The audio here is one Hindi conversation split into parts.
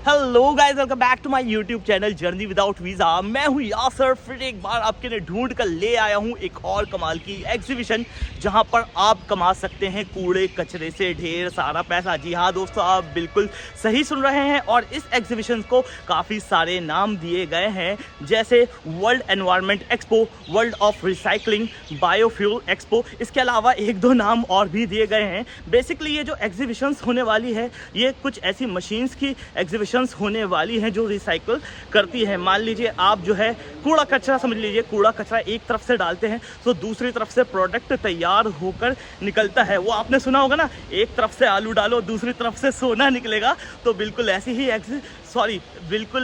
Hello guys, welcome back to my YouTube channel journey without visa. मैं हूँ यासर, फिर एक बार आपके लिए ढूंढ कर ले आया हूँ एक और कमाल की एग्जीबिशन, जहाँ पर आप कमा सकते हैं कूड़े कचरे से ढेर सारा पैसा। जी हाँ दोस्तों, आप बिल्कुल सही सुन रहे हैं। और इस एग्जीबिशन को काफ़ी सारे नाम दिए गए हैं, जैसे world environment expo, world of recycling, biofuel expo. इसके अलावा एक दो नाम और भी दिए गए हैं। बेसिकली ये जो एग्जीबिशंस होने वाली है, ये कुछ ऐसी मशीन्स की एग्जीबिशन होने वाली हैं जो रिसाइकल करती है। मान लीजिए आप जो है कूड़ा कचरा, समझ लीजिए कूड़ा कचरा एक तरफ से डालते हैं तो दूसरी तरफ से प्रोडक्ट तैयार होकर निकलता है। वो आपने सुना होगा ना, एक तरफ से आलू डालो दूसरी तरफ से सोना निकलेगा। तो बिल्कुल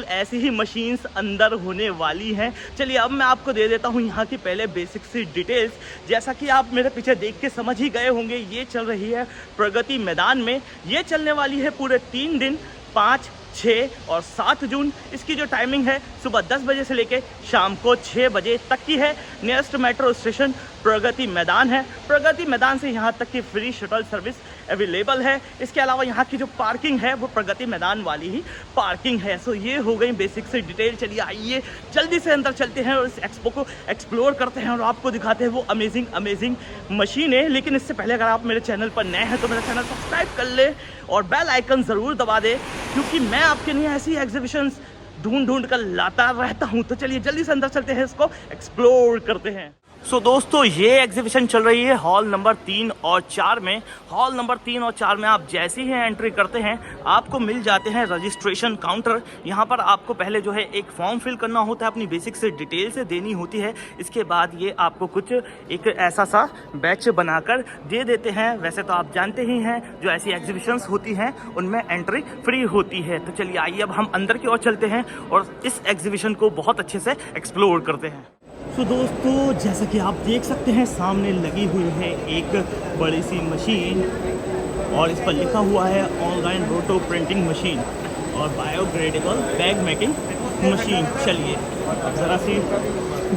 ऐसी ही मशीन्स अंदर होने वाली हैं। चलिए अब मैं आपको दे देता हूँ यहाँ की पहले बेसिक सी डिटेल्स। जैसा कि आप मेरे पीछे देख के समझ ही गए होंगे, ये चल रही है प्रगति मैदान में। ये चलने वाली है पूरे 3 दिन, 5, 6 और 7 जून। इसकी जो टाइमिंग है सुबह 10 बजे से लेके शाम को 6 बजे तक की है। Nearest metro station Pragati Maidan है। प्रगति मैदान से यहाँ तक की फ्री शटल सर्विस अवेलेबल है। इसके अलावा यहाँ की जो पार्किंग है वो प्रगति मैदान वाली ही पार्किंग है। सो ये हो गई बेसिक से डिटेल। चलिए आइए जल्दी से अंदर चलते हैं और इस एक्सपो को एक्सप्लोर करते हैं और आपको दिखाते हैं वो अमेजिंग मशीनें। लेकिन इससे पहले अगर आप मेरे चैनल पर नए हैं तो मेरा चैनल सब्सक्राइब कर ले और बेल आइकन ज़रूर दबा दे, क्योंकि मैं आपके लिए ऐसी एग्जीबिशंस ढूंढ कर लाता रहता हूं। तो चलिए जल्दी से अंदर चलते हैं, इसको एक्सप्लोर करते हैं। सो दोस्तों, ये एग्जीबिशन चल रही है हॉल नंबर 3 और 4 में। हॉल नंबर 3 और 4 में आप जैसे ही एंट्री करते हैं आपको मिल जाते हैं रजिस्ट्रेशन काउंटर। यहाँ पर आपको पहले जो है एक फॉर्म फिल करना होता है, अपनी बेसिक से डिटेल से देनी होती है। इसके बाद ये आपको कुछ एक ऐसा सा बैच बनाकर दे देते हैं। वैसे तो आप जानते ही हैं जो ऐसी एग्जीबिशंस होती हैं उनमें एंट्री फ्री होती है। तो चलिए आइए अब हम अंदर की ओर चलते हैं और इस एग्जीबिशन को बहुत अच्छे से एक्सप्लोर करते हैं। तो दोस्तों, जैसा कि आप देख सकते हैं सामने लगी हुई है एक बड़ी सी मशीन और इस पर लिखा हुआ है ऑनलाइन रोटो प्रिंटिंग मशीन और बायोडिग्रेडेबल बैग मेकिंग मशीन। चलिए अब ज़रा सी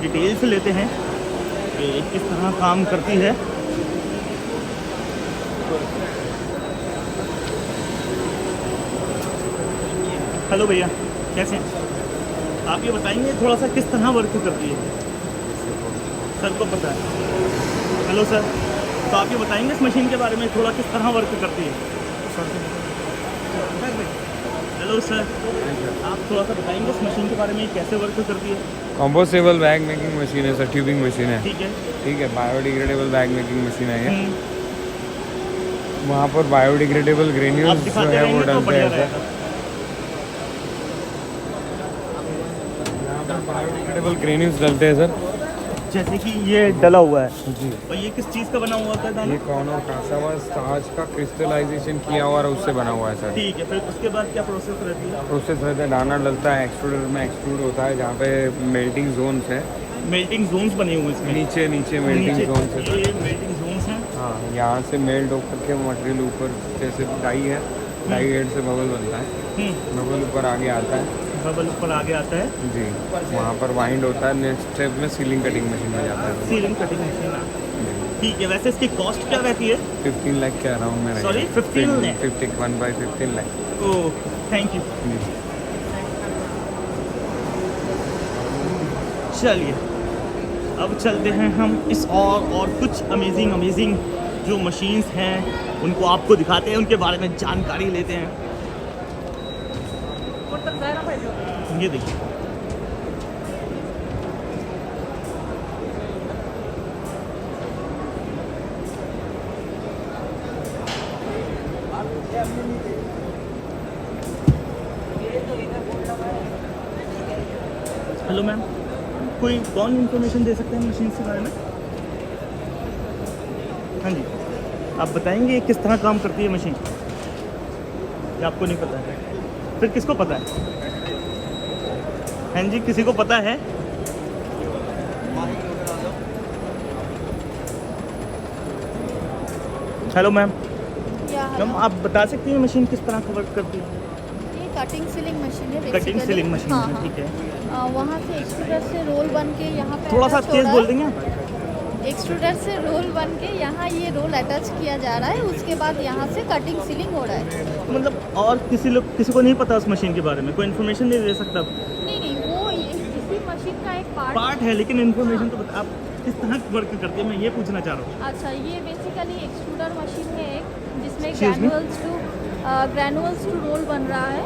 डिटेल्स लेते हैं कि किस तरह काम करती है। हेलो भैया, कैसे हैं आप? ये बताएंगे थोड़ा सा किस तरह वर्क करती है? सर को पता है। हेलो सर, तो आप ये बताएंगे इस मशीन के बारे में थोड़ा किस तरह वर्क करती है? हेलो सर, आप थोड़ा सा बताएंगे इस मशीन के बारे में कैसे वर्क करती है? कंपोस्टेबल बैग मेकिंग मशीन है सर, ट्यूबिंग मशीन है। ठीक है, बायोडिग्रेडेबल बैग मेकिंग मशीन है ये। वहाँ पर बायोडिग्रेडेबल ग्रेन्यूल्स जो है वो डलते हैं सर। यहाँ पर बायोडिग्रेडेबल ग्रेन्यूल्स डलते हैं सर, जैसे कि ये डला हुआ है जी। और ये किस चीज़ का बना हुआ होता है दाना? ये कॉर्नो कासावा स्टार्च का क्रिस्टलाइजेशन किया हुआ है, उससे बना हुआ है सर। ठीक है, फिर उसके बाद क्या प्रोसेस रहती है? प्रोसेस रहता है, दाना डलता है, एक्सट्रूडर में एक्सट्रूड होता है, जहाँ पे मेल्टिंग जोन्स है। मेल्टिंग जोन्स बने हुए इसमें? नीचे मेल्टिंग जोन्स है। ये मेल्टिंग जोन्स हैं। हाँ, यहाँ से मेल्ट होकर के मटेरियल ऊपर, जैसे डाई है, डाई हेड से बबल बनता है, बबल ऊपर आगे आता है, बबल ऊपर आगे आता है जी। वहाँ पर वाइंड होता है, नेक्स्ट स्टेप में सीलिंग कटिंग मशीन में जाता है। सीलिंग कटिंग मशीन, ठीक है। वैसे इसकी कॉस्ट क्या रहती है? 15 लाख के अराउंड में। Sorry, 15 lakh? 15 lakh. Oh, thank you. चलिए अब चलते हैं हम इस और कुछ अमेजिंग जो मशीन्स हैं उनको आपको दिखाते हैं, उनके बारे में जानकारी लेते हैं। ये देखिए, हेलो मैम, कोई कौन इन्फॉर्मेशन दे सकते हैं मशीन के बारे में? हाँ जी, आप बताएंगे किस तरह काम करती है मशीन? या आपको नहीं पता है? फिर किसको पता है? हाँ जी, किसी को पता है? Hello ma'am. या मैम आप बता सकती हैं मशीन किस तरह का वर्क करती है? ये कटिंग सीलिंग मशीन है कटिंग basically। सीलिंग मशीन हाँ, है, हाँ। ठीक है। वहाँ से एक्सट्रूडर से रोल बन के यहाँ पे थोड़ा सा attach हो तेज रहा बोल है। देंगे? एक्सट्रूडर से रोल बन के यहाँ ये रोल अटैच किया जा रहा है, उसके बाद यहाँ से कटिंग सीलिंग हो रहा है। मतलब और किसी को नहीं पता उस मशीन के बारे में, कोई इन्फॉर्मेशन नहीं दे सकता? नहीं वो इसी मशीन का एक पार्ट है, लेकिन इन्फॉर्मेशन तो बता, आप किस तरह वर्क करती है, मैं ये पूछना चाह रहा हूँ। अच्छा, ये बेसिकली एक्सट्रूडर मशीन है एक, जिसमें Excuse me? Granules to roll बन रहा है।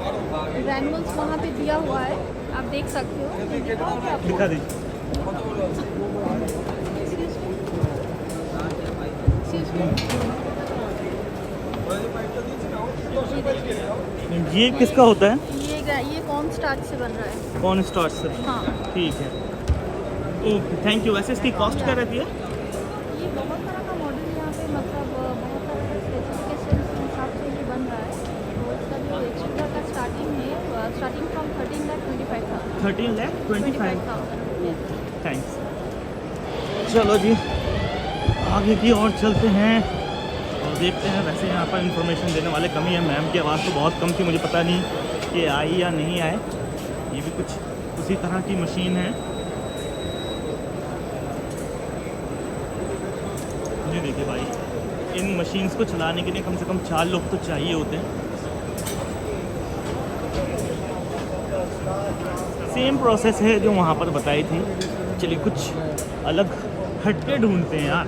ग्रैनुअल्स वहाँ पे दिया हुआ है, आप देख सकते हो। ये दिखाओगे आपको? दिखा दीजिए। ये किसका होता है? ये कॉर्न स्टार्च से बन रहा है। कॉर्न स्टार्च से? हाँ। ठीक है, ओके, थैंक यू। वैसे इसकी कॉस्ट क्या रहती है? ये बहुत तरह का मॉडल यहाँ पे, मतलब बहुत तरह के स्पेसिफिकेशन के हिसाब से ये बन रहा है। तो इसका जो एक्सट्रूडर का स्टार्टिंग है, स्टार्टिंग फ्रॉम 13,25,000। 13,25,000। थैंक्स। चलो जी, आगे की ओर चलते हैं और देखते हैं। वैसे यहाँ पर इंफॉर्मेशन देने वाले कम ही है। मैम की आवाज़ तो बहुत कम थी, मुझे पता नहीं कि आई या नहीं आए। ये भी कुछ उसी तरह की मशीन है। ये देखिए भाई, इन मशीन्स को चलाने के लिए कम से कम 4 लोग तो चाहिए होते हैं। सेम प्रोसेस है जो वहाँ पर बताई थी। चलिए कुछ अलग हटके ढूंढते हैं यार।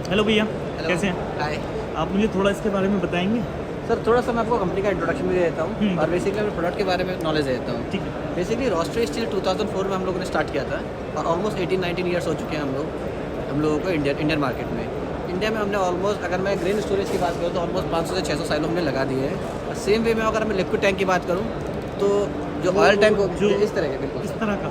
हेलो भैया, कैसे हैं हाय आप? मुझे थोड़ा इसके बारे में बताएंगे? सर, थोड़ा सा मैं आपको कंपनी का इंट्रोडक्शन भी दे देता हूँ और बेसिकली मैं प्रोडक्ट के बारे में नॉलेज दे देता हूँ। ठीक है। बेसिकली रोस्टर स्टील 2004 में हम लोगों ने स्टार्ट किया था और ऑलमोस्ट 18-19 ईयर्स हो चुके हैं हम लोगों को इंडियन मार्केट में। इंडिया में हमने ऑलमोस्ट, अगर मैं ग्रेन स्टोरेज की बात करूँ तो ऑलमोस्ट 500 से 600 साइलो हमने लगा दिए हैं। और सेम वे में अगर मैं लिक्विड टैंक की बात करूँ तो जो ऑयल टैंक जो इस तरह के, बिल्कुल इस तरह का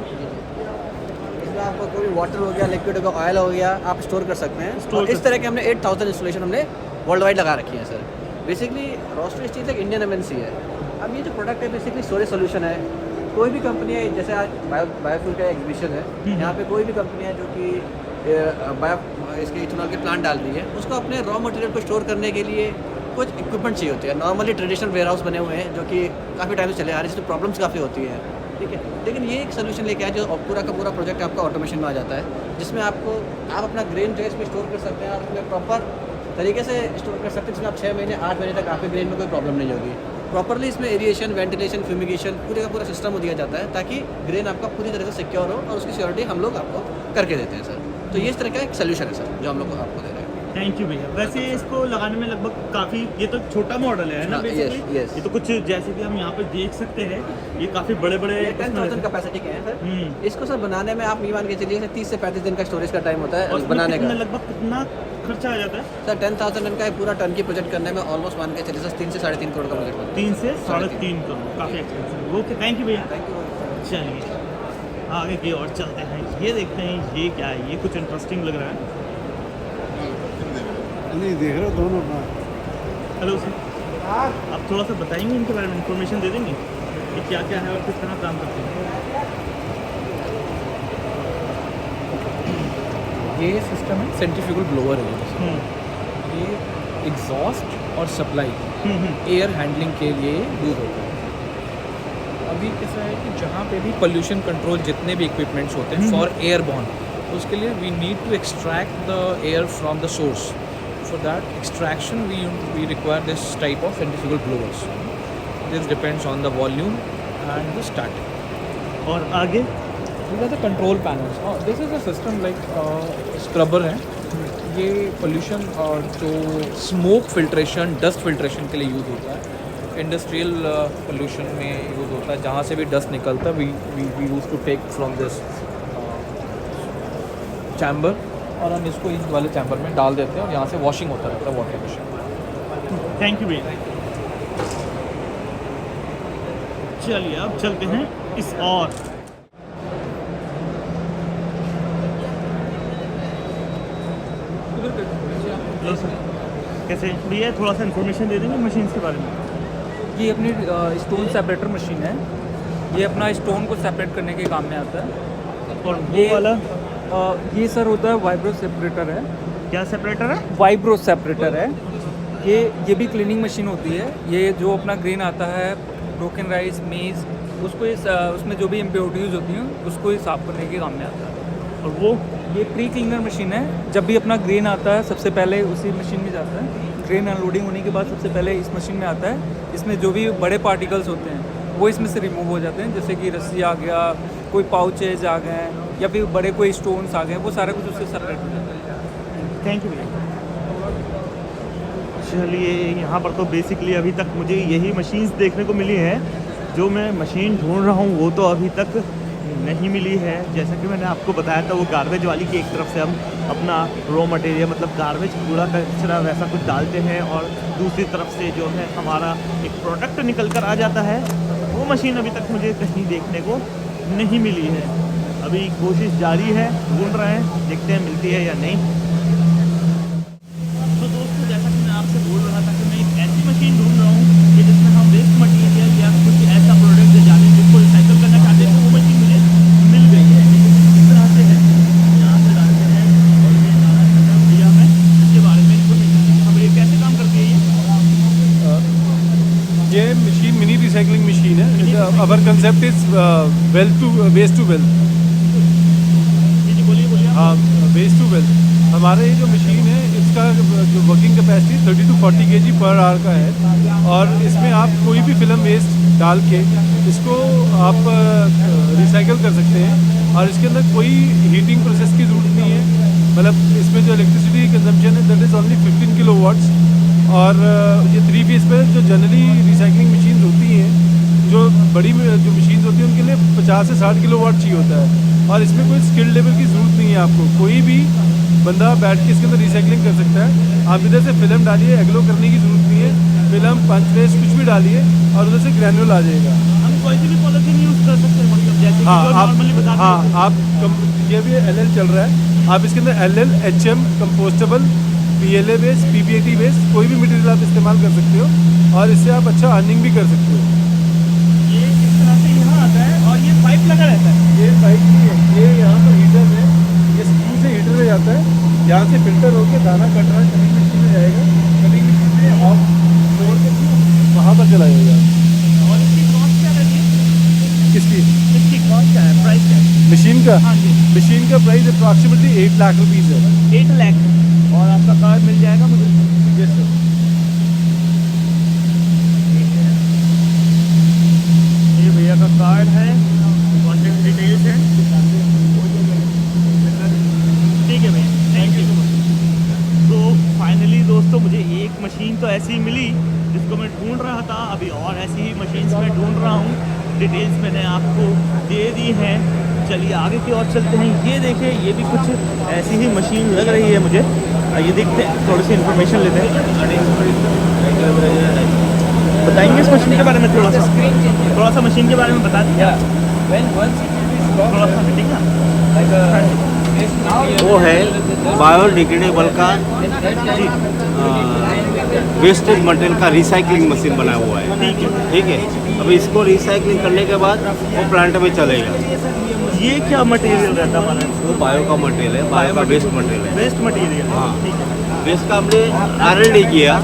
इसमें आपको कोई वाटर हो गया, लिक्विड हो गया, ऑयल हो गया, आप स्टोर कर सकते हैं। और इस तरह के हमने 8000 इंस्टॉलेशन हमने वर्ल्ड वाइड लगा रखी है सर। बेसिकली रोस्टर स्टील एक इंडियन एमएनसी है। अब ये जो प्रोडक्ट है बेसिकली स्टोरेज सोल्यूशन है। कोई भी कंपनी है, जैसे आज बायोफ्यूल का एग्जीबिशन है, यहाँ पे कोई भी कंपनी है जो कि इसके इथेनॉल के प्लांट डाल रही है, उसको अपने रॉ मटेरियल को स्टोर करने के लिए कुछ इक्विपमेंट चाहिए होते हैं। नॉर्मली ट्रेडिशनल वेयर हाउस बने हुए हैं जो कि काफ़ी टाइम से चले आ रहे हैं, जिसमें प्रॉब्लम्स काफ़ी होती हैं, ठीक है। लेकिन ये एक सोल्यूशन लेके आया जो पूरा का पूरा प्रोजेक्ट आपका ऑटोमेशन में आ जाता है, जिसमें आप अपना ग्रेन जो है इसमें स्टोर कर सकते हैं और उसमें प्रॉपर तरीके से स्टोर कर सकते हैं, जिसमें आप 6 महीने 8 महीने तक आपके ग्रेन में कोई प्रॉब्लम नहीं होगी। प्रॉपरली इसमें एरिएशन, वेंटिलेशन, फ्यूमिगेशन पूरे का पूरा सिस्टम दिया जाता है ताकि ग्रेन आपका पूरी तरह से सिक्योर हो और उसकी सिक्योरिटी हम लोग आपको करके देते हैं सर। तो ये इस तरह का एक सोल्यूशन है सर जो हम लोग आपको दे रहे हैं। थैंक यू भैया। वैसे इसको लगाने में लगभग काफ़ी, ये तो छोटा मॉडल है ना हाँ, बेसिकली? yes. ये तो कुछ जैसे कि हम यहाँ पे देख सकते हैं, ये काफ़ी बड़े बड़े 10,000 कैपेसिटी के हैं सर। इसको सर बनाने में आप नहीं मान के चलिए 30 से 35 दिन का स्टोरेज का टाइम होता है बनाने का। लगभग कितना खर्चा आ जाता है सर? 10,000 रन का पूरा टर्न की प्रोजेक्ट करने में ऑलमोस्ट मान के चलिए सर 3 से 3.5 करोड़ का प्रोजेक्ट बनता है। 3 से 3.5 करोड़, काफ़ी एक्सपेंसिव। ओके, थैंक यू भैया। Thank you. चलिए आगे की ओर चलते हैं। ये देखते हैं ये क्या है, ये कुछ इंटरेस्टिंग लग रहा है। नहीं देख रहे हो दोनों का। हेलो सर, आप थोड़ा सा बताएंगे इनके बारे में, इंफॉर्मेशन दे देंगे कि क्या क्या है और किस तरह काम करते हैं? ये सिस्टम है सेंट्रीफ्यूगल ब्लोअर है। ये एग्जॉस्ट और सप्लाई एयर हैंडलिंग के लिए यूज होता है। अभी कैसा है कि जहाँ पे भी पोल्यूशन कंट्रोल जितने भी इक्विपमेंट्स होते हैं फॉर एयरबॉर्न, उसके लिए we need to extract the air from the source. For that extraction, we require this type of centrifugal blowers. This depends on the volume and the static. और आगे These are the control panels. This is a system like scrubber है। ये pollution और जो smoke filtration, dust filtration के लिए यूज़ होता है। इंडस्ट्रियल pollution में यूज़ होता है, जहाँ से भी dust निकलता है we used to take from this chamber और हम इसको इस वाले चैम्बर में डाल देते हैं और यहाँ से वॉशिंग होता रहता है वाटर मशीन। थैंक यू भैया। चलिए अब चलते हैं इस और। हेलो सर, कैसे भैया? थोड़ा सा इन्फॉर्मेशन दे देंगे मशीन्स के बारे में? ये अपनी स्टोन सेपरेटर मशीन है। ये अपना स्टोन को सेपरेट करने के काम में आता है। और वो वाला ये सर होता है वाइब्रो सेपरेटर है। क्या सेपरेटर है? वाइब्रो सेपरेटर है ये भी क्लीनिंग मशीन होती है। ये जो अपना ग्रेन आता है, ब्रोकन राइस, मेज़, उसको उसमें जो भी इम्प्योरिटीज़ होती हैं उसको ये साफ़ करने के काम में आता है। और वो ये प्री क्लीनर मशीन है। जब भी अपना ग्रेन आता है सबसे पहले उसी मशीन में जाता है। ग्रेन अनलोडिंग होने के बाद सबसे पहले इस मशीन में आता है। इसमें जो भी बड़े पार्टिकल्स होते हैं वो इसमें से रिमूव हो जाते हैं, जैसे कि रस्सी आ गया, कोई पाउचेज आ गए हैं या फिर बड़े कोई स्टोन्स आ गए, वो सारा कुछ उससे सेपरेट हो जाता है। थैंक यू भैया। चलिए, यहाँ पर तो बेसिकली अभी तक मुझे यही मशीन्स देखने को मिली हैं। जो मैं मशीन ढूंढ रहा हूँ वो तो अभी तक नहीं मिली है। जैसा कि मैंने आपको बताया था, वो गार्बेज वाली की एक तरफ से हम अपना रॉ मटेरियल मतलब गार्बेज, कूड़ा कचरा वैसा कुछ डालते हैं और दूसरी तरफ से जो है हमारा एक प्रोडक्ट निकल कर आ जाता है। वो मशीन अभी तक मुझे कहीं देखने को नहीं मिली है। अभी कोशिश जारी है, ढूंढ रहे हैं, देखते हैं मिलती है या नहीं। तो दोस्तों, जैसा कि मैं आपसे बोल रहा था कि मैं एक ऐसी मशीन ढूंढ रहा हूँ कि जिसमें हम वेस्ट मटेरियल या कुछ ऐसा प्रोडक्ट जाने जिसको रिसाइकल करना चाहते हैं, तो वो मशीन मुझे मिल गई है। इस तरह से है, यहाँ से डालते हैं और ये डाला जाता है। भैया मैं इसके बारे में कुछ हम ये कैसे काम करती है ये मशीन मिनी रिसाइकलिंग मशीन है। Our concept is wealth to waste to wealth. जी बोलिए बोलिए। हाँ, वेस्ट टू वेल्थ। हमारे ये जो मशीन है इसका जो working capacity 30 to 40 kg per hour का है और इसमें आप कोई भी फिल्म वेस्ट डाल के इसको आप रिसाइकल कर सकते हैं और इसके अंदर कोई हीटिंग प्रोसेस की ज़रूरत नहीं है। मतलब इसमें जो इलेक्ट्रिसिटी कंजम्पशन है दैट इज़ ओनली 15 किलोवाट्स। और ये 3 फेस पे जो जनरली रिसाइकलिंग मशीन होती हैं, जो बड़ी जो मशीन होती है उनके लिए 50 से 60 किलोवाट चाहिए होता है और इसमें कोई स्किल लेवल की ज़रूरत नहीं है। आपको कोई भी बंदा बैठ के इसके अंदर रिसाइकलिंग कर सकता है। आप इधर से फिल्म डालिए, एग्लो करने की ज़रूरत नहीं है। फिल्म, पंच वेस्ट कुछ भी डालिए और उधर से ग्रैनुअल आ जाएगा। हम कोई सी भी पॉलिथीन यूज़ कर सकते हैं, मतलब जैसे कि जो नॉर्मली बताते हैं। हाँ, आप ये भी LL चल रहा है। आप इसके अंदर LL, HM, compostable, PLA waste, PPAT waste, कोई भी मटेरियल आप इस्तेमाल कर सकते हो और इससे आप अच्छा अर्निंग भी कर सकते हो। ये इस तरह से यहाँ आता है और ये पाइप लगा रहता है। ये पाइप नहीं है, ये यहाँ पर हीटर है। ये स्क्रू से हीटर में जाता है, यहाँ से फिल्टर होकर दाना कट रहा है, कटिंग मशीन में जाएगा, कटिंग मशीन में ऑफ छोड़ के वहाँ पर चला जाएगा। और इसकी कॉस्ट क्या रहती है? किसकी? इसकी कॉस्ट क्या है, प्राइस क्या है? मशीन का? हाँ जी। मशीन का प्राइस अप्रॉक्सीमेटली 8 लाख रुपीज़ है। 8 लाख। और आपका कार्ड मिल जाएगा मुझे? Yes sir. ये भैया का कार्ड है, कॉन्टेक्ट डिटेल्स है। ठीक है भैया, थैंक यू। तो फाइनली दोस्तों, मुझे एक मशीन तो ऐसी मिली जिसको मैं ढूंढ रहा था। अभी और ऐसी ही मशीन्स मैं ढूंढ रहा हूँ। डिटेल्स मैंने आपको दे दी हैं। चलिए आगे की ओर चलते हैं। ये देखिए, ये भी कुछ ऐसी ही मशीन लग रही है मुझे। ये देखते हैं, थोड़ी सी इन्फॉर्मेशन लेते हैं। बताएंगे इस मशीन के बारे में थोड़ा सा मशीन के बारे में बता दीजिए थोड़ा सा, ठीक है। वो है बायोडिग्रेडेबल का वेस्टेज मटेरियल का रिसाइकलिंग मशीन बना हुआ है। ठीक है। अब इसको रिसाइकलिंग करने के बाद वो प्लांट में चलेगा। ये क्या मटेरियल रहता है हमारा? वो बायो का मटेरियल है, बायो का वेस्ट मटेरियल है। Waste material. हाँ। ठीक है। वेस्ट का हमने R&D किया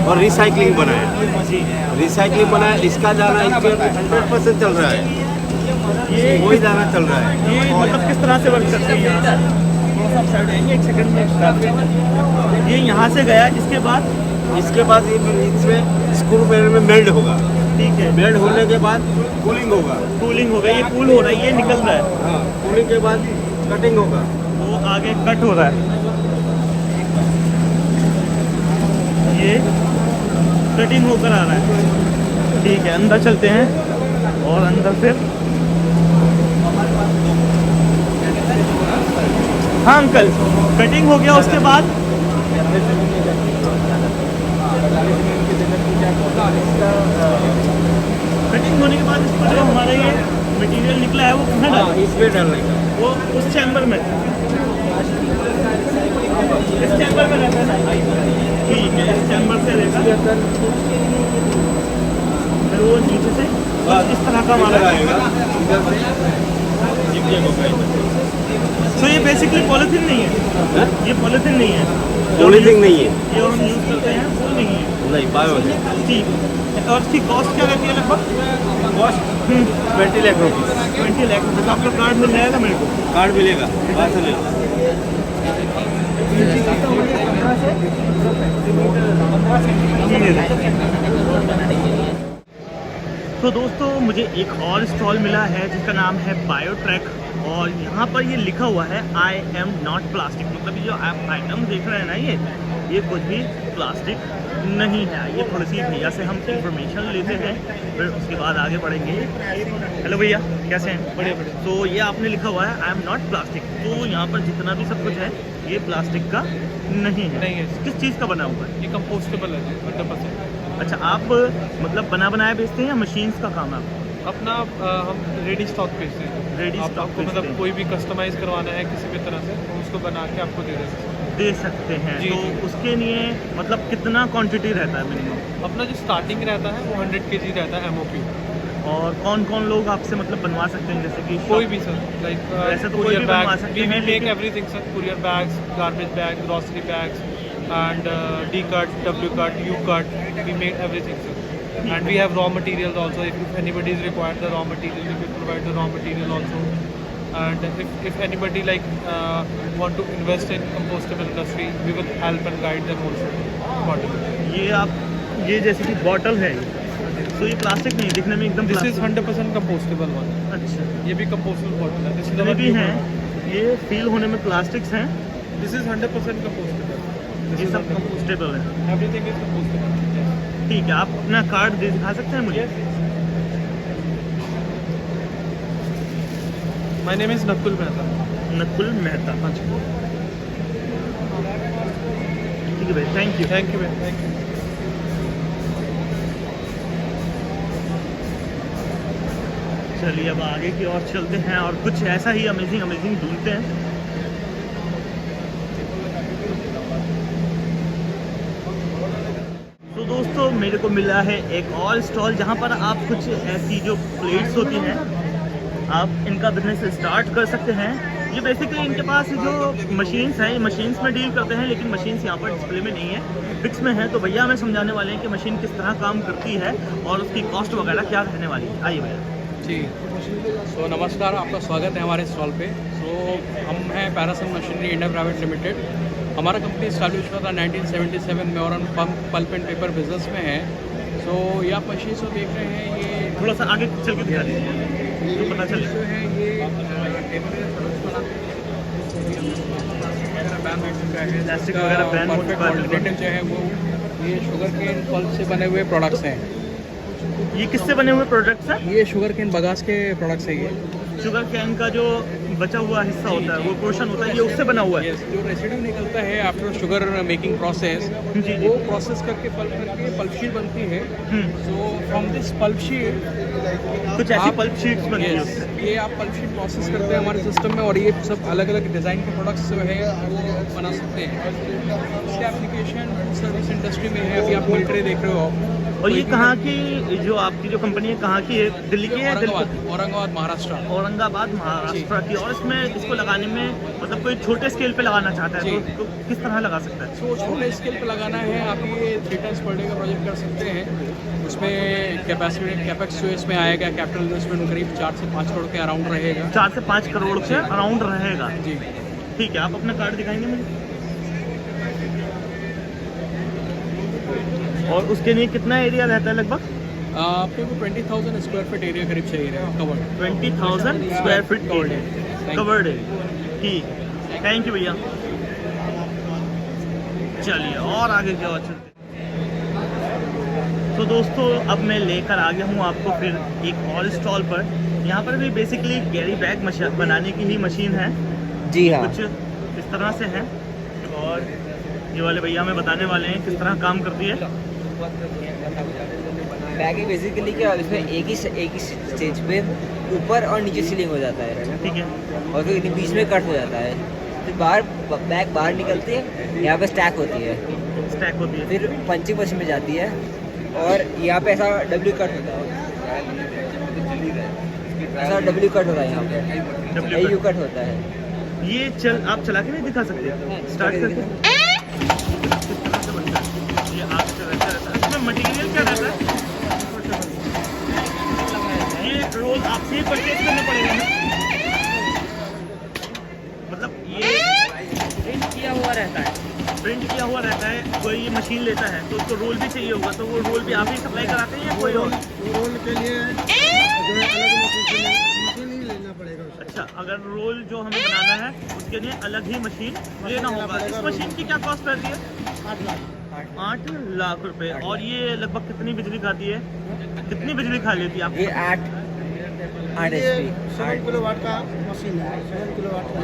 और रिसाइकलिंग बनाया। जी। रिसाइकलिंग बनाया, इसका दाना इस पर 100% चल रहा है। ये वही दाना चल रहा है। ये मतलब किस तरह से वर्क करते हैं? थोड़ा सा साइड आएंगे, एक सेकंड में। ये यहाँ से गया, इसके बाद ये इसमें स्क्रू बैरल में मेल्ट होगा। ठीक है। मेल्ट होने के बाद कूलिंग होगा। कूलिंग हो गई, ये कूल हो रहा है, ये निकल रहा है। हाँ, कूलिंग के बाद कटिंग होगा। वो आगे कट हो रहा है, ये कटिंग होकर आ रहा है। ठीक है, अंदर चलते हैं और अंदर फिर। हाँ अंकल, कटिंग हो गया, उसके बाद कटिंग होने के बाद इस पर जो हमारा ये मटेरियल निकला है वो कहाँ डालना है? इसमें डालने का। वो उस चैम्बर में, इस चैम्बर में रहता है ना? ठीक है, इस चैम्बर से रहता है, फिर वो नीचे से बस इस तरह का हमारा लगाएगा इधर से। तो ये बेसिकली पॉलीथीन नहीं है, ये पॉलीथीन नहीं है, पॉलिशिंग नहीं है, ये हम यूज़ करते हैं वो नहीं है। नहीं बायो है। ठीक है। और इसकी कॉस्ट क्या रहती है लगभग? Cost 20 lakh rupees. 20 लाख रुपये। तो आपका कार्ड मिल जाएगा मेरे को? कार्ड मिलेगा, बाहर से ले लो। तो दोस्तों मुझे एक और स्टॉल मिला है जिसका नाम है बायोट्रैक, और यहाँ पर ये लिखा हुआ है आई एम नॉट प्लास्टिक। मतलब ये जो आप आइटम देख रहे हैं ना, ये कुछ भी प्लास्टिक नहीं है। ये थोड़ी सी भैया से हम इंफॉर्मेशन लेते हैं, फिर उसके बाद आगे बढ़ेंगे। हेलो भैया, कैसे हैं? बढ़िया बढ़िया। तो ये आपने लिखा हुआ है आई एम नॉट प्लास्टिक, तो यहाँ पर जितना भी सब कुछ है ये प्लास्टिक का नहीं है। नहीं है। किस चीज़ का बना हुआ है? ये कंपोस्टेबल है 100%। अच्छा, आप मतलब बना बनाया बेचते हैं या मशीन्स का काम है आपका? अपना हम रेडी स्टॉक बेचते हैं। रेडी स्टॉक आपको बेचते मतलब हैं। कोई भी कस्टमाइज करवाना है किसी भी तरह से, तो उसको बना के आपको दे देते हैं। दे सकते हैं। जी, तो जी। उसके लिए मतलब कितना क्वांटिटी रहता है मिनिमम? अपना जो स्टार्टिंग रहता है वो 100 kg रहता है MOP। और कौन कौन लोग आपसे मतलब बनवा सकते हैं, जैसे कि कोई भी सर, लाइक वैसे तो कोई भी बनवा सकते हैं, वी मेक लेकिन- everything sir, courier bags, garbage bag, grocery bags and D cut, W cut, U cut, we make everything sir. And we have raw materials also. If anybody is required the raw material, we will provide the raw material also. And if anybody like want to invest in compostable industry, we will help and guide them also. ये आप ये जैसे कि बॉटल है ये, तो ये प्लास्टिक नहीं, दिखने में एकदम This is plastic- 100% compostable one. अच्छा, ये भी compostable bottle है. This is जितने our भी new हैं one. ये फील होने में प्लास्टिक्स हैं, This is 100% compostable. This ये is सब कंपोस्टेबल है। everything is compostable. Yes. ठीक है, आप अपना कार्ड दिखा सकते हैं मुझे? My name is Nakul Mehta. Nakul Mehta. हाँ जी. ठीक है भाई, thank you. Thank you, man. Thank you. चलिए अब आगे की ओर चलते हैं और कुछ ऐसा ही अमेजिंग ढूंढते हैं। तो दोस्तों मेरे को मिला है एक और स्टॉल जहाँ पर आप कुछ ऐसी जो प्लेट्स होती हैं आप इनका बिजनेस स्टार्ट कर सकते हैं। ये बेसिकली इनके पास जो मशीन्स हैं, ये मशीन्स में डील करते हैं, लेकिन मशीन्स यहाँ पर डिस्प्ले में नहीं है, फिक्स में है। तो भैया हमें समझाने वाले हैं कि मशीन किस तरह काम करती है और उसकी कॉस्ट वगैरह क्या रहने वाली है। आइए भैया। जी, सो नमस्कार, आपका स्वागत है हमारे स्टॉल पे। सो हम हैं पैरासन मशीनरी इंडिया प्राइवेट लिमिटेड। हमारा कंपनी स्टैब्लिश हुआ था 1977 में और हम पल्प एंड पेपर बिजनेस में है। सो ये आप मशीन जो देख रहे हैं ये थोड़ा सा आगे चल के दिखा दीजिए तो पता चले। जो है ये प्लास्टिक वगैरह बैन हो चुका है। ऑल्टरनेटिव जो है वो ये शुगर केन पल्प से बने हुए प्रोडक्ट्स हैं। ये किससे बने हुए प्रोडक्ट्स हैं? ये शुगर केन बगास के प्रोडक्ट्स है ये। शुगर कैन का जो बचा हुआ हिस्सा होता है, वो पोर्शन होता है, ये उससे बना हुआ है। Yes, जो रेसिड्यू निकलता है आफ्टर शुगर मेकिंग प्रोसेस, जी। वो प्रोसेस करके पल्प शीट बनती है। So from this pulp sheet कुछ ऐसी पल्प शीट्स बनती है उससे। ये आप पल्प शीट प्रोसेस करते हैं हमारे सिस्टम में और ये सब अलग अलग डिज़ाइन के प्रोडक्ट्स जो है वो बना सकते हैं। इसके एप्लीकेशन सर्विस इंडस्ट्री में है। अभी आप मिलिट्री देख रहे हो आप। और ये कहाँ की जो आपकी जो कंपनी है कहाँ की है? दिल्ली की है? औरंगाबाद महाराष्ट्र। औरंगाबाद महाराष्ट्र की। और इसमें इसको लगाने में मतलब कोई छोटे स्केल पे लगाना चाहता है तो किस तरह लगा सकता है? सो छोटे स्केल पे लगाना है आप ये 3 टाइम्स पर डे का प्रोजेक्ट कर सकते हैं। उसमें कैपेसिटी कैपेक्स जो इसमें आएगा कैपिटल इन्वेस्टमेंट करीब 4 से 5 करोड़ के अराउंड रहेगा। 4 से 5 करोड़ से अराउंड रहेगा। जी ठीक है, आप अपना कार्ड दिखाएंगे मुझे? और उसके लिए कितना एरिया रहता है लगभग? आपको 20,000 स्क्वायर फीट एरिया करीब चाहिए रहेगा कवर्ड। 20,000 स्क्वायर फीट कवर्ड है। ठीक, थैंक यू भैया। चलिए और आगे की ओर चलते। तो दोस्तों अब मैं लेकर आ गया हूँ आपको फिर एक और स्टॉल पर। यहाँ पर भी बेसिकली कैरी बैग बनाने की ही मशीन है। जी हाँ, कुछ इस तरह से है और ये वाले भैया हमें बताने वाले हैं किस तरह काम करती है। बैगिंग बेसिकली क्या है, इसमें एक ही स्टेज पे ऊपर और नीचे सीलिंग हो जाता है, ठीक है, और फिर बीच में कट हो जाता है। फिर बाहर बैग बाहर निकलती है, यहाँ पे स्टैक होती है, स्टैक होती है, फिर पंचिंग मशीन में जाती है और यहाँ पे ऐसा डब्ल्यू कट होता है, ऐसा डब्ल्यू कट होता है, यहाँ पे W यू कट होता है। ये आप चला के नहीं दिखा सकते? स्टार्ट करके किस तरह से बनता है ये आपसे वैसे रहता है। इसमें मटेरियल क्या रहता है? ये रोल आपसे ही परचेज करना पड़ेगा ना? मतलब ये प्रिंट किया हुआ रहता है, प्रिंट किया हुआ रहता है। कोई ये मशीन लेता है तो उसको रोल भी चाहिए होगा, तो वो रोल भी आप ही सप्लाई कराते हैं या कोई और? रोल के लिए जो है अलग मशीन ही लेना पड़ेगा। अच्छा, अगर रोल जो हमें बनाना है उसके लिए अलग ही मशीन लेना होगा। इस मशीन की क्या कॉस्ट रहती है? 8 लाख रुपए। और ये लगभग कितनी बिजली खाती है? कितनी बिजली खा लेती है आप? ये 8 HP 7 किलोवाट का मशीन है, 7 किलोवाट का।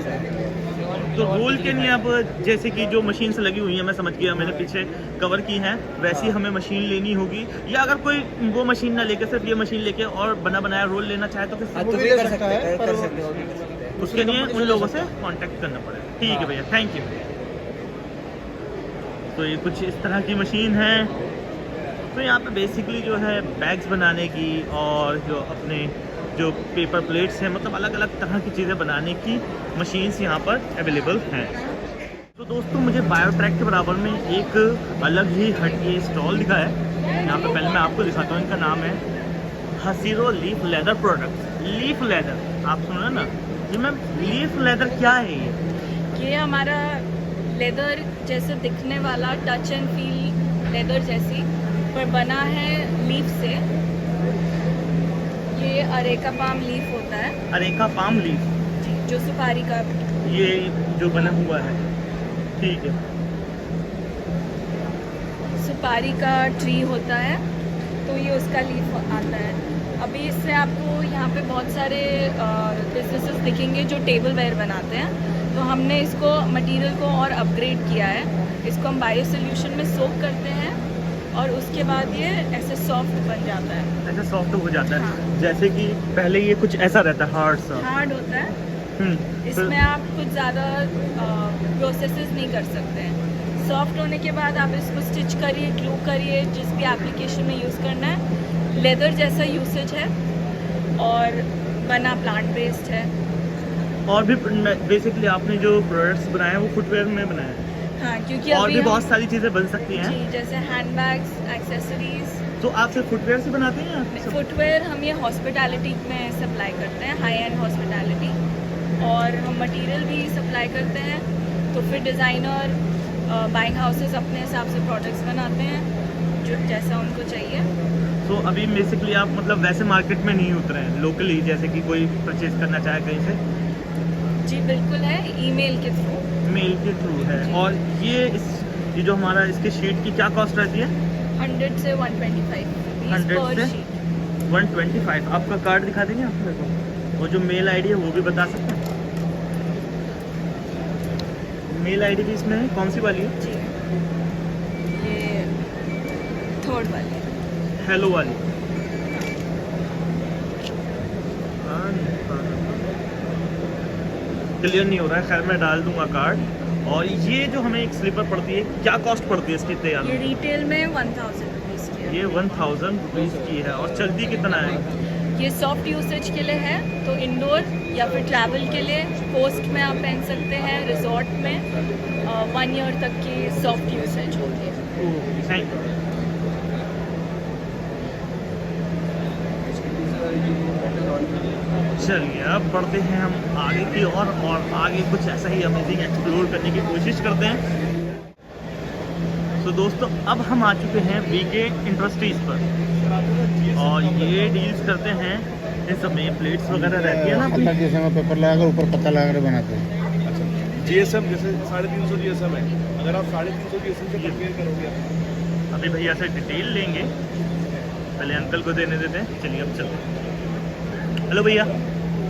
तो रोल के लिए अब जैसे कि जो मशीन से लगी हुई है, मैं समझ गया, मैंने पीछे कवर की है, वैसी हमें मशीन लेनी होगी। या अगर कोई वो मशीन ना लेके सिर्फ ये मशीन लेके और बना बनाया रोल लेना चाहे तो हाँ, तो भी कर सकते हैं, उसके लिए उन लोगों से कांटेक्ट करना पड़ेगा। ठीक है भैया, थैंक यू। तो ये कुछ इस तरह की मशीन है। तो यहाँ पे बेसिकली जो है बैग्स बनाने की और जो अपने जो पेपर प्लेट्स हैं, मतलब अलग अलग तरह की चीज़ें बनाने की मशीन्स यहाँ पर अवेलेबल हैं। तो दोस्तों मुझे बायोट्रैक के बराबर में एक अलग ही हटके स्टॉल दिखा है। यहाँ पे पहले मैं आपको दिखाता हूँ, इनका नाम है Hasiro leaf leather products. Leaf leather, आप सुन रहे ना जी मैम? लीफ लेदर क्या है ये हमारा लेदर जैसे दिखने वाला टच एंड फील लेदर जैसी, पर बना है लीफ से। ये अरेका पाम लीफ होता है। अरेका पाम लीफ, जो सुपारी का ये जो बना हुआ है, ठीक है। सुपारी का ट्री होता है, तो ये उसका लीफ आता है। अभी इससे आपको यहाँ पे बहुत सारे बिजनेसेस दिखेंगे जो टेबल वेयर बनाते हैं। तो हमने इसको मटेरियल को और अपग्रेड किया है। इसको हम बायो सोल्यूशन में सोक करते हैं और उसके बाद ये ऐसे सॉफ्ट बन जाता है। ऐसा सॉफ्ट हो जाता है। हाँ। जैसे कि पहले ये कुछ ऐसा रहता है, हार्ड सा। हार्ड होता है। इसमें आप कुछ ज़्यादा प्रोसेसेस नहीं कर सकते हैं। सॉफ्ट होने के बाद आप इसको स्टिच करिए, ग्लू करिए, जिस भी एप्लीकेशन में यूज़ करना है। लेदर जैसा यूसेज है और बना प्लांट बेस्ड है। और भी बेसिकली आपने जो प्रोडक्ट्स बनाए हैं वो फुटवेयर में बनाए हैं। हाँ, क्योंकि और अभी भी हम- बहुत सारी चीज़ें बन सकती हैं। जी, जैसे हैंडबैग्स, एक्सेसरीज। तो आप सिर्फ फुटवेयर से बनाते हैं या सब? फुटवेयर हम ये हॉस्पिटैलिटी में सप्लाई करते हैं, हाई एंड हॉस्पिटैलिटी। और हम मटेरियल भी सप्लाई करते हैं। तो फिर डिज़ाइनर बाइंग हाउसेस अपने हिसाब से प्रोडक्ट्स बनाते हैं जो जैसा उनको चाहिए। तो अभी बेसिकली आप मतलब वैसे मार्केट में नहीं उतरे हैं, लोकली, जैसे कि कोई परचेज करना चाहे कहीं से? जी बिल्कुल है, ईमेल के थ्रू। मेल के थ्रू है। और ये जो हमारा इसके शीट की क्या कॉस्ट रहती है? 100 से 125 100 पर से शीट। 125। आपका कार्ड दिखा देंगे आप मेरे को? वो जो मेल आईडी है वो भी बता सकते हैं? मेल आईडी भी इसमें है, कौन सी वाली है? जी, ये थर्ड वाली। हेलो वाली। क्लियर नहीं हो रहा है, खैर मैं डाल दूंगा कार्ड। और ये जो हमें एक स्लीपर पड़ती है, क्या कॉस्ट पड़ती है इसकी तैयार? ये रिटेल में 1000 रुपीज़ की है। ये 1000 रुपीज़ की है। और चलती कितना है? ये सॉफ्ट यूसेज के लिए है, तो इंडोर या फिर ट्रैवल के लिए कोस्ट में आप पहन सकते हैं। रिजॉर्ट में 1 ईयर तक की सॉफ्ट यूसेज होती है। Thank you. चलिए अब बढ़ते हैं हम आगे की ओर और आगे कुछ ऐसा ही अमेजिंग एक्सप्लोर करने की कोशिश करते हैं। तो दोस्तों अब हम आ चुके हैं वीके इंडस्ट्रीज पर और ये डील्स करते हैं इन सब में प्लेट्स वगैरह रहती है ना अपनी। जैसे में पेपर लगा कर ऊपर पत्ता लगा कर बनाते हैं। GSM जैसे 350 GSM है, अगर आप 350 GSM से कंपेयर करोगे। अभी भैया से डिटेल लेंगे, पहले अंकल को देने देते हैं। चलिए अब चलते हैं। हेलो भैया,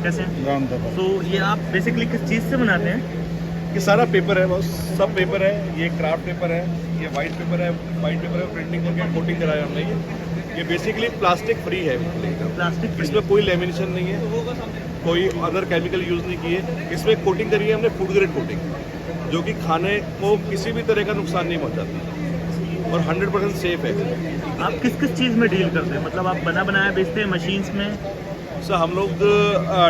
कैसे हैं? Brown paper. तो ये आप बेसिकली किस चीज़ से बनाते हैं? ये सारा पेपर है, बस सब पेपर है। ये क्राफ्ट पेपर है, ये वाइट पेपर है। वाइट पेपर है प्रिंटिंग करके कोटिंग कराया हमने। ये बेसिकली प्लास्टिक फ्री है। प्लास्टिक इसमें कोई लेमिनेशन नहीं है, कोई अदर केमिकल यूज़ नहीं किए। इसमें कोटिंग करी है हमने फूड ग्रेड कोटिंग, जो कि खाने को किसी भी तरह का नुकसान नहीं पहुंचाती और 100% सेफ है। आप किस किस चीज़ में डील करते हैं? मतलब आप बना बनाया बेचते हैं मशीन्स में? सर हम लोग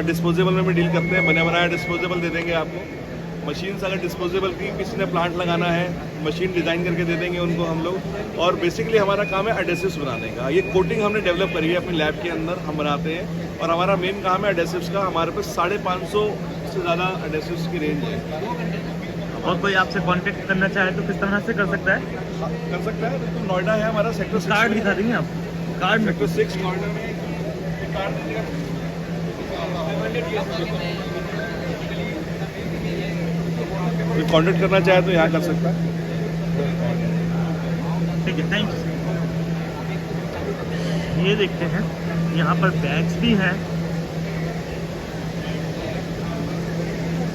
डिस्पोजेबल में भी डील करते हैं, बना बनाया डिस्पोजेबल दे देंगे आपको। मशीन्स अगर डिस्पोजेबल की किसी ने प्लांट लगाना है, मशीन डिज़ाइन करके दे देंगे उनको हम लोग। और बेसिकली हमारा काम है एडेसिव्स बनाने का। ये कोटिंग हमने डेवलप करी है अपनी लैब के अंदर, हम बनाते हैं। और हमारा मेन काम है एडेसिव्स का। हमारे पास 550 से ज़्यादा एडेसिव्स की रेंज है। और कोई आपसे कांटेक्ट करना चाहे तो किस तरह से कर सकता है? कर सकता है। तो नोएडा है हमारा सेक्टर। कार्ड दिखा देंगे आप? कार्ड में सेक्टर 6 नोएडा में कोई कांटेक्ट करना चाहे तो यहाँ कर सकता है। ठीक है, थैंक यू। ये देखते हैं यहाँ पर बैग्स भी हैं।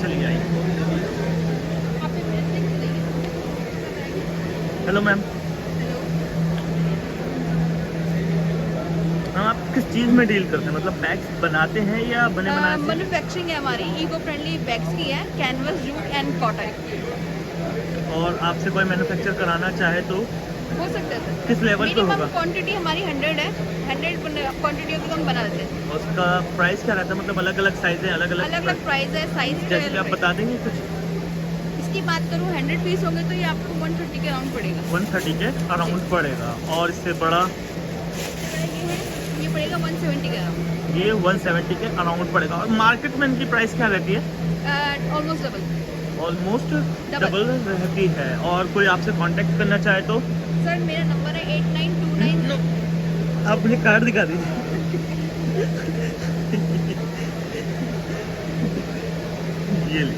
चलिए आइए। Hello ma'am. हम आप किस चीज़ में डील करते हैं? मतलब बैग्स बनाते हैं या बने बनाए? मैन्युफैक्चरिंग है हमारी, इको फ्रेंडली बैग्स की है, कैनवस, जूट एंड कॉटन। और आपसे कोई मैन्युफैक्चर कराना चाहे तो हो सकता है सर। किस लेवल पे होगा? क्वांटिटी हमारी 100 है, 100 क्वांटिटी की हम बना देते हैं। उसका प्राइस क्या रहता है? मतलब अलग अलग साइज है, अलग अलग अलग प्राइस है, साइज। जैसे कि आप बता देंगे कुछ? इसकी बात करूँ 100 पीस होंगे तो ये आपको 130 के अराउंड पड़ेगा। 130 के अराउंड पड़ेगा। और इससे बड़ा ये पड़ेगा 170 के अराउंड। ये 170 के अराउंड पड़ेगा। और मार्केट में इनकी प्राइस क्या रहती है? Almost double. ऑलमोस्ट डबल रहती है। और कोई आपसे कांटेक्ट करना चाहे तो? सर मेरा नंबर है 8929। आप मुझे कार्ड दिखा दीजिए। ये ले।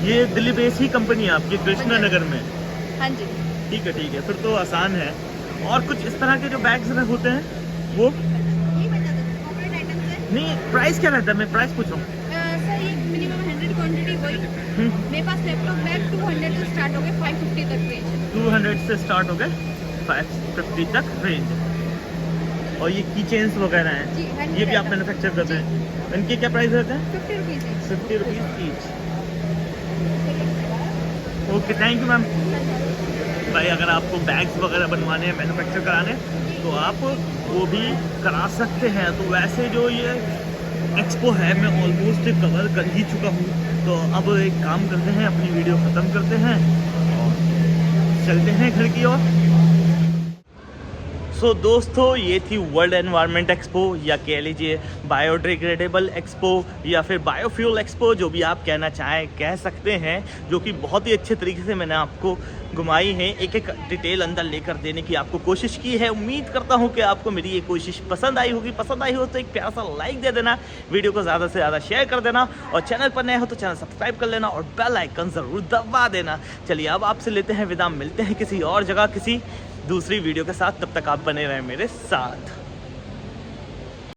ये दिल्ली बेस ही कंपनी है आपकी, कृष्णा नगर में? हाँ जी। ठीक है, फिर तो आसान है। और कुछ इस तरह के जो बैग्स होते हैं वो नहीं, प्राइस क्या रहता है? मैं प्राइस पूछ रहा हूँ। सर ये मिनिमम 100 क्वांटिटी वही। मेरे पास लैपटॉप बैग 200 से स्टार्ट हो गए 550 तक रेंज। 200 से स्टार्ट हो गए 550 तक रेंज। और ये की चेन्स वगैरह हैं, ये भी आप मैन्युफैक्चर करते हैं? इनके क्या प्राइस रहते हैं? 50 rupees. 50 rupees each. Okay, thank you ma'am. भाई अगर आपको बैग्स वगैरह बनवाने हैं, मैन्युफैक्चर कराने, तो आप वो भी करा सकते हैं। तो वैसे जो ये एक्सपो है मैं ऑलमोस्ट कवर कर ही चुका हूँ। तो अब एक काम करते हैं, अपनी वीडियो ख़त्म करते हैं और चलते हैं घर की ओर। सो दोस्तों, ये थी वर्ल्ड एनवायरनमेंट एक्सपो, या कह लीजिए बायोडिग्रेडेबल एक्सपो, या फिर बायोफ्यूल एक्सपो, जो भी आप कहना चाहें कह सकते हैं। जो कि बहुत ही अच्छे तरीके से मैंने आपको घुमाई है, एक एक डिटेल अंदर लेकर देने की आपको कोशिश की है। उम्मीद करता हूँ कि आपको मेरी ये कोशिश पसंद आई होगी। पसंद आई हो तो एक प्यारा सा लाइक दे देना, वीडियो को ज़्यादा से ज़्यादा शेयर कर देना, और चैनल पर नए हो तो चैनल सब्सक्राइब कर लेना और बेल आइकन ज़रूर दबा देना। चलिए अब आपसे लेते हैं विदा, मिलते हैं किसी और जगह किसी दूसरी वीडियो के साथ। तब तक आप बने रहें मेरे साथ।